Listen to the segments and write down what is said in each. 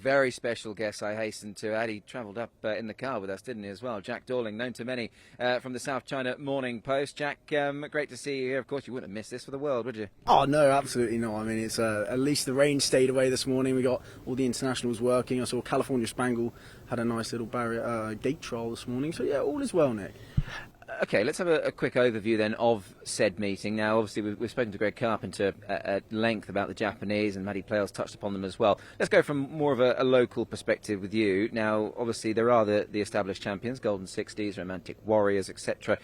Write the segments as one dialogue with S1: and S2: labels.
S1: very special guest I hasten to add. He travelled up in the car with us, didn't he, as well? Jack Dawling, known to many from the South China Morning Post. Jack, great to see you here. Of course, you wouldn't have missed this for the world, would you?
S2: Oh, no, absolutely not. I mean, it's at least the rain stayed away this morning. We got all the internationals working. I saw California Spangle had a nice little gate trial this morning. So, yeah, all is well, Nick.
S1: Okay, let's have a quick overview then of said meeting. Now, obviously, we've spoken to Greg Carpenter at length about the Japanese, and Matty Plales touched upon them as well. Let's go from more of a local perspective with you. Now, obviously, there are the established champions, Golden 60s, Romantic Warriors, etc.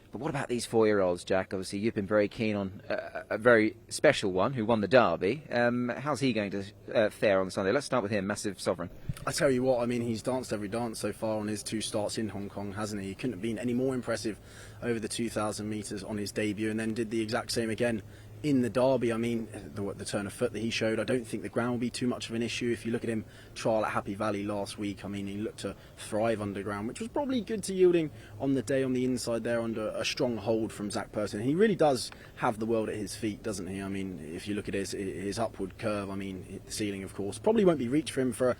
S1: But what about these 4-year-olds, Jack? Obviously, you've been very keen on a very special one who won the Derby. How's he going to fare on Sunday? Let's start with him, Massive Sovereign.
S2: I tell you what, I mean, he's danced every dance so far on his 2 starts in Hong Kong, hasn't he? He couldn't have been any more impressive over the 2,000 metres on his debut, and then did the exact same again in the Derby. I mean, the turn of foot that he showed, I don't think the ground will be too much of an issue. If you look at him trial at Happy Valley last week, I mean, he looked to thrive underground, which was probably good to yielding on the day on the inside there under a strong hold from Zach Person. He really does have the world at his feet, doesn't he? I mean, if you look at his upward curve, I mean, the ceiling, of course, probably won't be reached for him for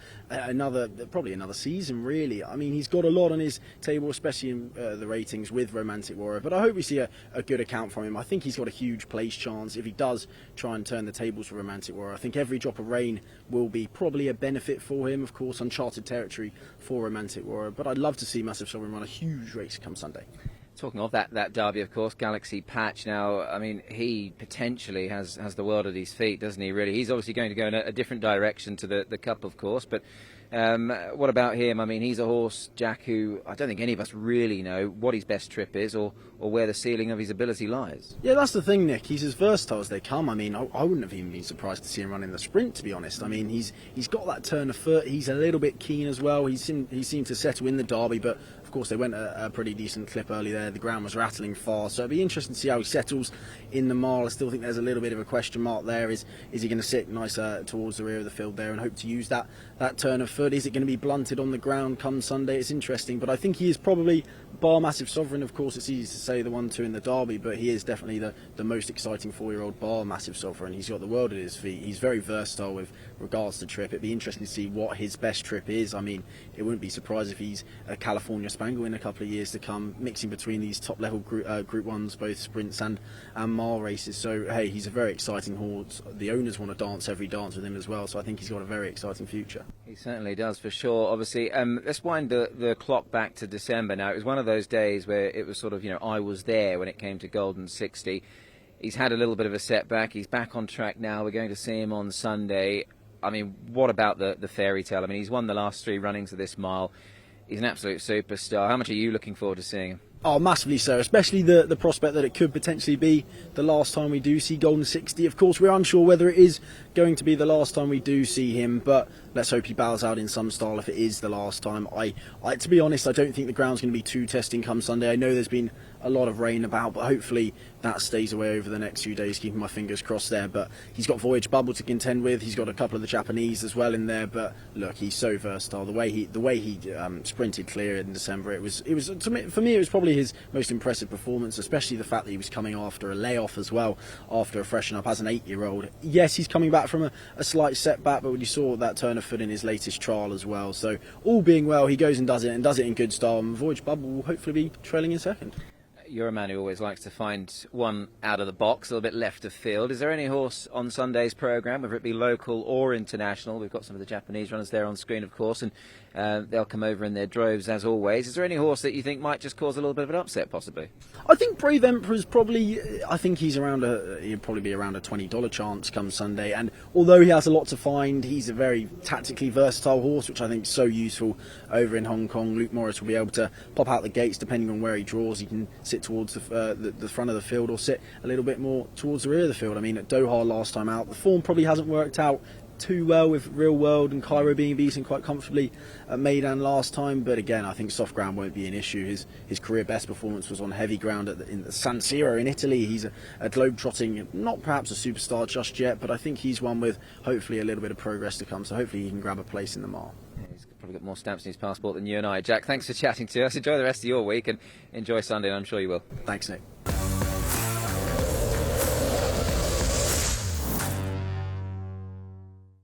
S2: probably another season, really. I mean, he's got a lot on his table, especially in the ratings with Romantic Warrior, but I hope we see a good account from him. I think he's got a huge place chance if he does try and turn the tables for Romantic Warrior. I think every drop of rain will be probably a benefit for him. Of course, uncharted territory for Romantic Warrior, but I'd love to see Massive Sovereign run a huge race come Sunday.
S1: Talking of that Derby, of course, Galaxy Patch. Now, I mean, he potentially has the world at his feet, doesn't he, really? He's obviously going to go in a different direction to the Cup, of course, but what about him? I mean, he's a horse, Jack, who I don't think any of us really know what his best trip is or where the ceiling of his ability lies.
S2: Yeah, that's the thing, Nick. He's as versatile as they come. I mean, I wouldn't have even been surprised to see him run in the sprint, to be honest. I mean, he's got that turn of foot. He's a little bit keen as well. He seemed to settle in the Derby, but of course they went a pretty decent clip early there. The ground was rattling fast, so it'd be interesting to see how he settles in the mile. I still think there's a little bit of a question mark there. Is he going to sit nice towards the rear of the field there and hope to use that turn of foot? Is it going to be blunted on the ground come Sunday? It's interesting, but I think he is probably, bar Massive Sovereign, of course it's easy to say the 1-2 in the Derby, but he is definitely the most exciting 4-year-old, bar Massive Sovereign. He's got the world at his feet. He's very versatile with regards to trip. It'd be interesting to see what his best trip is. I mean, it wouldn't be surprised if he's a California Spangle in a couple of years to come, mixing between these top level group ones, both sprints and mile races. So hey, he's a very exciting horse. The owners want to dance every dance with him as well, so I think he's got a very exciting future.
S1: He certainly does, for sure. Obviously, let's wind the clock back to December now. It was one of those days where it was sort of, I was there when it came to Golden 60. He's had a little bit of a setback. He's back on track now. We're going to see him on Sunday. I mean, what about the fairy tale? I mean, he's won the last 3 runnings of this mile. He's an absolute superstar. How much are you looking forward to seeing him?
S2: Oh, massively so, especially the prospect that it could potentially be the last time we do see Golden 60. Of course, we're unsure whether it is going to be the last time we do see him, but let's hope he bows out in some style if it is the last time. I to be honest, I don't think the ground's going to be too testing come Sunday. I know there's been a lot of rain about, but hopefully that stays away over the next few days, keeping my fingers crossed there. But he's got Voyage Bubble to contend with. He's got a couple of the Japanese as well in there, but look, he's so versatile. The way he sprinted clear in December, it was for me it was probably his most impressive performance, especially the fact that he was coming after a layoff as well, after a freshen up as an 8-year-old. Yes, he's coming back from a slight setback, but when you saw that turn of foot in his latest trial as well. So all being well, he goes and does it in good style, and Voyage Bubble will hopefully be trailing in second.
S1: You're a man who always likes to find one out of the box, a little bit left of field. Is there any horse on Sunday's programme, whether it be local or international? We've got some of the Japanese runners there on screen, of course, and they'll come over in their droves as always. Is there any horse that you think might just cause a little bit of an upset, possibly?
S2: I think Brave Emperor's probably, I think he'll probably be around a $20 chance come Sunday, and although he has a lot to find, he's a very tactically versatile horse, which I think is so useful over in Hong Kong. Luke Morris will be able to pop out the gates depending on where he draws. He can sit towards the front of the field or sit a little bit more towards the rear of the field. I mean, at Doha last time out, the form probably hasn't worked out too well with Real World and Cairo being beaten quite comfortably at Meydan last time, but again, I think soft ground won't be an issue. His career best performance was on heavy ground in the San Siro in Italy. He's a globe-trotting, not perhaps a superstar just yet, but I think he's one with hopefully a little bit of progress to come, so hopefully he can grab a place in the mile.
S1: Yeah, he's probably got more stamps in his passport than you and I. Jack, thanks for chatting to us. Enjoy the rest of your week and enjoy Sunday, and I'm sure you will.
S2: Thanks, Nick.